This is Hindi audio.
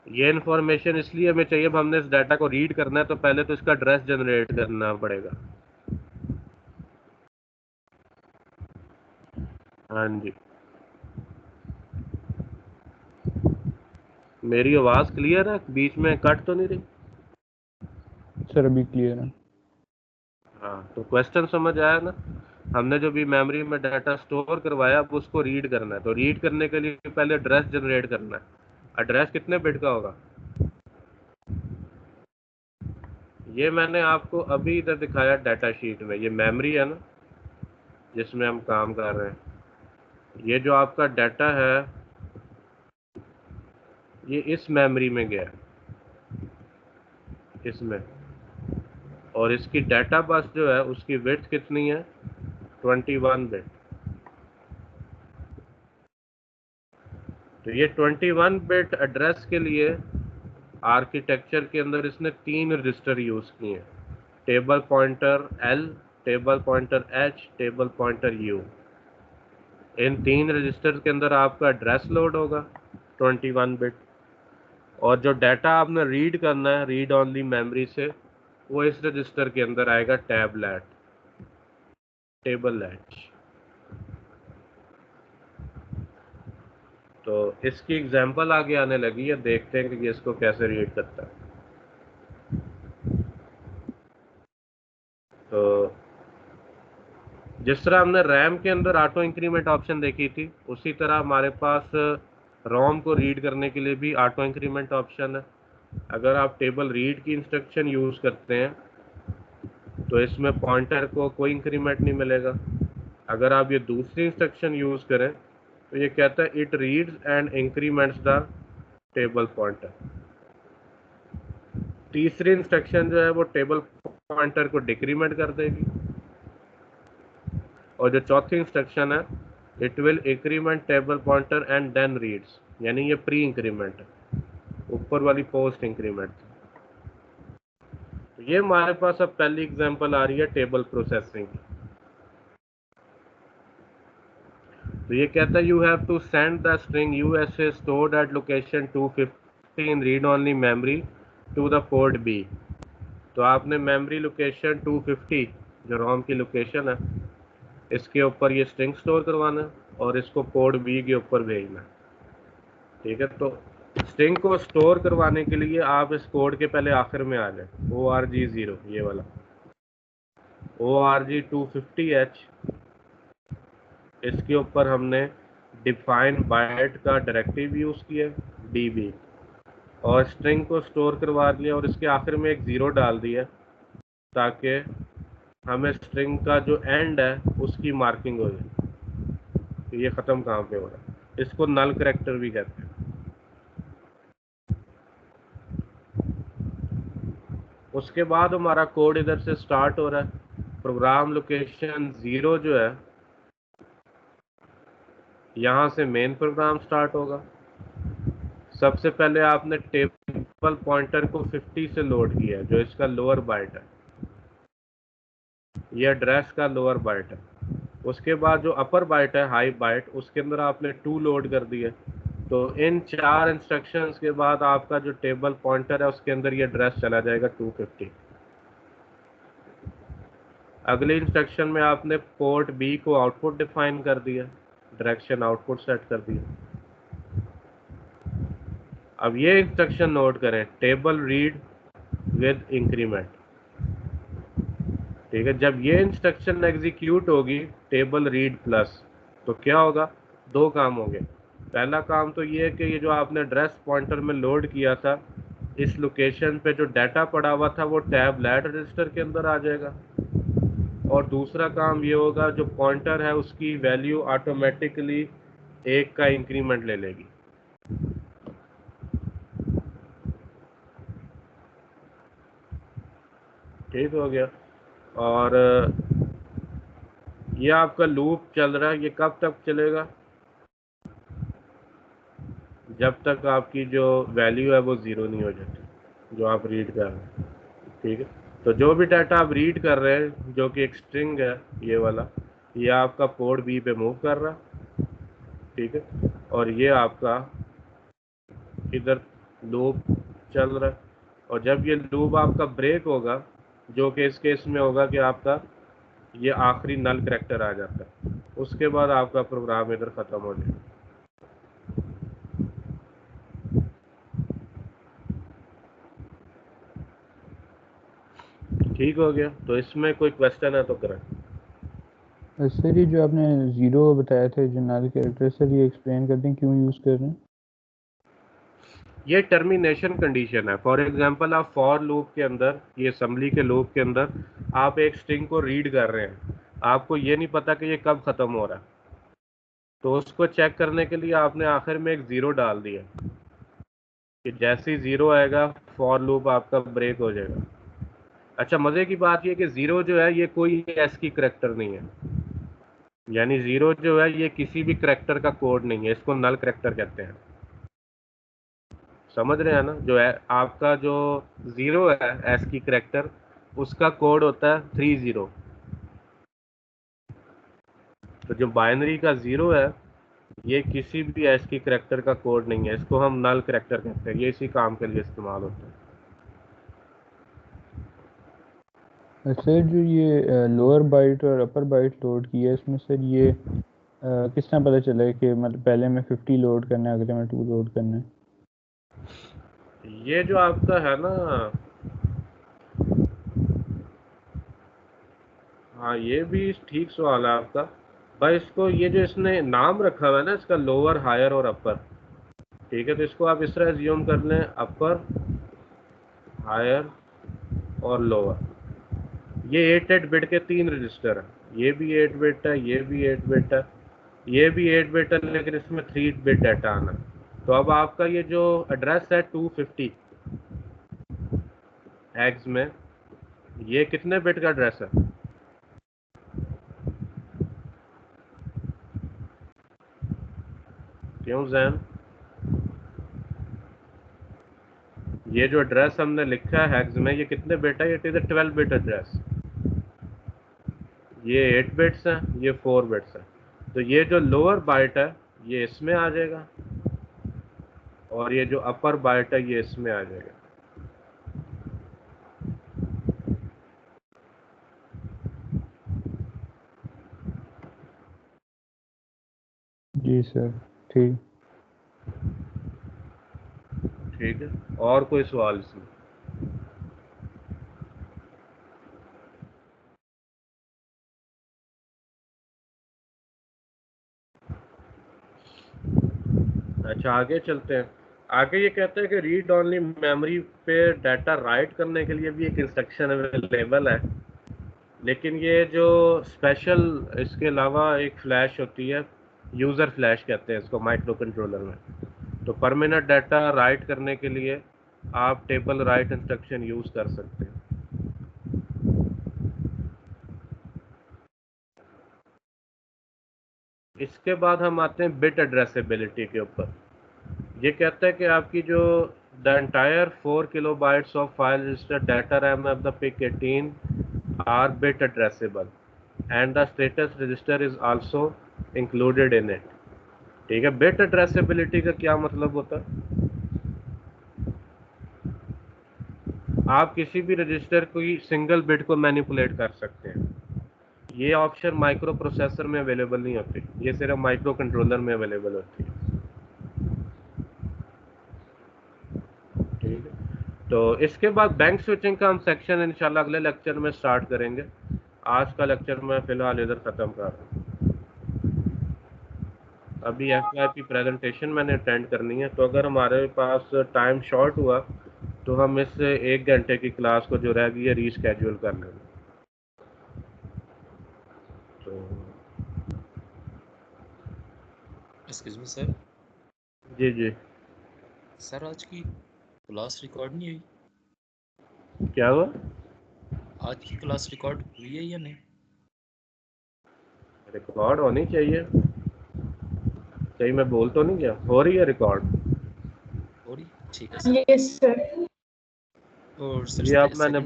ये इन्फॉर्मेशन इसलिए हमें चाहिए, अब हमने इस डाटा को रीड करना है तो पहले तो इसका एड्रेस जनरेट करना पड़ेगा। हाँ जी, मेरी आवाज़ क्लियर है, बीच में कट तो नहीं रही? सर अभी क्लियर है। हाँ, तो क्वेश्चन समझ आया ना? हमने जो भी मेमोरी में डाटा स्टोर करवाया अब उसको रीड करना है, तो रीड करने के लिए पहले एड्रेस जनरेट करना है। एड्रेस कितने बिट का होगा? ये मैंने आपको अभी इधर दिखाया डाटा शीट में, ये मेमोरी है ना जिसमें हम काम कर रहे हैं। ये जो आपका डाटा है ये इस मेमोरी में गया, इसमें, और इसकी डाटा बस जो है उसकी विड्थ कितनी है? 21 बिट। तो ये 21 बिट एड्रेस के लिए आर्किटेक्चर के अंदर इसने 3 रजिस्टर यूज किए हैं, table pointer L, table pointer H, table pointer you. In 3 register के अंदर आपका एड्रेस लोड होगा 21 बिट, और जो डाटा आपने रीड करना है रीड ऑनली मेमोरी से वो इस रजिस्टर के अंदर आएगा, टैबलेट, टेबल एच। तो इसकी एग्जांपल आगे आने लगी है, देखते हैं कि ये इसको कैसे रीड करता है। तो जिस तरह हमने रैम के अंदर ऑटो इंक्रीमेंट ऑप्शन देखी थी उसी तरह हमारे पास रोम को रीड करने के लिए भी ऑटो इंक्रीमेंट ऑप्शन है। अगर आप टेबल रीड की इंस्ट्रक्शन यूज़ करते हैं तो इसमें पॉइंटर को कोई इंक्रीमेंट नहीं मिलेगा। अगर आप ये दूसरी इंस्ट्रक्शन यूज़ करें तो ये कहता है it reads and increments the table pointer. तीसरी इंस्ट्रक्शन जो है वो टेबल पॉइंटर को डिक्रीमेंट कर देगी, और जो चौथी इंस्ट्रक्शन है it will increment table pointer and then reads, यानी ये प्री इंक्रीमेंट है, ऊपर वाली पोस्ट इंक्रीमेंट। तो ये हमारे पास अब पहली एग्जांपल आ रही है टेबल प्रोसेसिंग की। तो ये कहता है you have to send the string USA stored at location 250 in read only memory to the port B. तो आपने मेमोरी लोकेशन 250 जो रोम की लोकेशन है इसके ऊपर ये स्ट्रिंग स्टोर करवाना है और इसको पोर्ट बी के ऊपर भेजना है। ठीक है, तो स्ट्रिंग को स्टोर करवाने के लिए आप इस कोड के पहले आखिर में आ जाए, ORG0, ये वाला ORG250H, इसके ऊपर हमने डिफाइन बाइट का डायरेक्टिव यूज़ किया DB, और स्ट्रिंग को स्टोर करवा लिया और इसके आखिर में एक ज़ीरो डाल दिया ताकि हमें स्ट्रिंग का जो एंड है उसकी मार्किंग हो जाए कि ये ख़त्म कहाँ पे हो रहा है। इसको नल करैक्टर भी कहते हैं। उसके बाद हमारा कोड इधर से स्टार्ट हो रहा है। प्रोग्राम लोकेशन 0 जो है यहाँ से मेन प्रोग्राम स्टार्ट होगा। सबसे पहले आपने टेबल पॉइंटर को 50 से लोड किया जो इसका लोअर बाइट है, ये एड्रेस का लोअर बाइट है। उसके बाद जो अपर बाइट है हाई बाइट उसके अंदर आपने 2 लोड कर दिए। तो इन 4 इंस्ट्रक्शंस के बाद आपका जो टेबल पॉइंटर है उसके अंदर ये एड्रेस चला जाएगा 250। अगले इंस्ट्रक्शन में आपने पोर्ट बी को आउटपुट डिफाइन कर दिया, डायरेक्शन आउटपुट सेट कर दिया। अब ये इंस्ट्रक्शन नोट करें, टेबल रीड विद इंक्रीमेंट। ठीक है, जब ये इंस्ट्रक्शन एग्जीक्यूट होगी टेबल रीड प्लस, तो क्या होगा? 2 काम होंगे। पहला काम तो ये है कि ये जो आपने एड्रेस पॉइंटर में लोड किया था इस लोकेशन पे जो डाटा पड़ा हुआ था वो टैबलेट रजिस्टर के अंदर आ जाएगा, और दूसरा काम ये होगा जो पॉइंटर है उसकी वैल्यू ऑटोमेटिकली 1 का इंक्रीमेंट ले लेगी। ठीक हो गया। और ये आपका लूप चल रहा है, ये कब तक चलेगा? जब तक आपकी जो वैल्यू है वो ज़ीरो नहीं हो जाती जो आप रीड कर रहे हैं। ठीक है, तो जो भी डाटा आप रीड कर रहे हैं जो कि एक स्ट्रिंग है ये वाला, ये आपका पोर्ट बी पे मूव कर रहा है। ठीक है, और ये आपका इधर लूप चल रहा है, और जब ये लूप आपका ब्रेक होगा, जो कि इस केस में होगा कि आपका ये आखिरी नल करैक्टर आ जाता है, उसके बाद आपका प्रोग्राम इधर ख़त्म हो जाएगा। ठीक हो गया? तो इसमें कोई क्वेश्चन है तो करें। सर ये जो आपने ज़ीरो बताया था जो नल कैरेक्टर, सर ये एक्सप्लेन कर दें क्यों यूज़ कर रहे हैं? ये टर्मिनेशन कंडीशन है। फॉर एग्जांपल आप फॉर लूप के अंदर, ये असेंबली के लूप के अंदर आप एक स्ट्रिंग को रीड कर रहे हैं, आपको ये नहीं पता कि ये कब ख़त्म हो रहा है, तो उसको चेक करने के लिए आपने आखिर में एक ज़ीरो डाल दिया कि जैसे ही ज़ीरो आएगा फॉर लूप आपका ब्रेक हो जाएगा। अच्छा, मज़े की बात ये कि ज़ीरो जो है ये कोई एस की करैक्टर नहीं है, यानी ज़ीरो जो है ये किसी भी करैक्टर का कोड नहीं है, इसको नल करैक्टर कहते हैं। समझ रहे हैं ना? जो है आपका जो ज़ीरो है एस की करैक्टर, उसका कोड होता है 30। तो जो बाइनरी का ज़ीरो है ये किसी भी एस की करैक्टर का कोड नहीं है, इसको हम नल करैक्टर कहते हैं, ये इसी काम के लिए इस्तेमाल होता है। सर जो ये लोअर बाइट और अपर बाइट लोड किया है इसमें, सर ये किस तरह पता चला है कि मतलब पहले में 50 लोड करना है, अगले में 2 लोड करना है? ये जो आपका है ना, हाँ ये भी ठीक सवाल है आपका भाई। इसको ये जो इसने नाम रखा हुआ है ना इसका, लोअर हायर और अपर, ठीक है, तो इसको आप इस तरह एज्यूम कर लें, अपर हायर और लोअर। ये 8 बिट के 3 रजिस्टर हैं, ये भी 8 बिट है, ये भी 8 बिट है, ये भी 8 बिट है, लेकिन इसमें 3 बिट डाटा आना है। तो अब आपका ये जो एड्रेस है 250 हेक्स में, ये कितने बिट का एड्रेस है? क्यों जैन? ये जो एड्रेस हमने लिखा है हेक्स में, ये कितने बिट है? It is a 12 bit address. ये 8 बिट्स हैं, ये 4 बिट्स हैं। तो ये जो लोअर बाइट है ये इसमें आ जाएगा, और ये जो अपर बाइट है ये इसमें आ जाएगा। जी सर, ठीक। ठीक है, और कोई सवाल इसमें? अच्छा, आगे चलते हैं। आगे ये कहते हैं कि रीड ओनली मेमोरी पे डाटा राइट करने के लिए भी एक इंस्ट्रक्शन अवेलेबल है, लेकिन ये जो स्पेशल इसके अलावा एक फ्लैश होती है, यूज़र फ्लैश कहते हैं इसको माइक्रो कंट्रोलर में। तो परमानेंट डाटा राइट करने के लिए आप टेबल राइट इंस्ट्रक्शन यूज़ कर सकते हैं। इसके बाद हम आते हैं बिट एड्रेसेबिलिटी के ऊपर। ये कहता है कि आपकी जो the entire 4 kilobytes of file register data RAM of the PIC 18 are bit addressable and the status register is also included in it. ठीक है, बिट एड्रेसेबिलिटी का क्या मतलब होता है? आप किसी भी रजिस्टर की सिंगल बिट को मैनिपुलेट कर सकते हैं। ये ऑप्शन माइक्रो प्रोसेसर में अवेलेबल नहीं होती, ये सिर्फ माइक्रो कंट्रोलर में अवेलेबल होती है। ठीक है, तो इसके बाद बैंक स्विचिंग का हम सेक्शन इंशाल्लाह अगले लेक्चर में स्टार्ट करेंगे। आज का लेक्चर मैं फिलहाल इधर ख़त्म कर रहा हूँ। अभी FYP प्रेजेंटेशन मैंने अटेंड करनी है, तो अगर हमारे पास टाइम शॉर्ट हुआ तो हम इस 1 घंटे की क्लास को जो रह गई है रीस्केड्यूल कर लेंगे। तो एक्सक्यूज मी सर। जी जी, सर आज की क्लास रिकॉर्ड नहीं हुई? क्या हुआ? आज की क्लास रिकॉर्ड हुई है या नहीं? रिकॉर्ड होनी चाहिए, सही मैं बोल तो नहीं गया? हो रही है रिकॉर्ड? हो रही? ठीक है सर। Yes sir. और सर ये अब मैंने सेकंड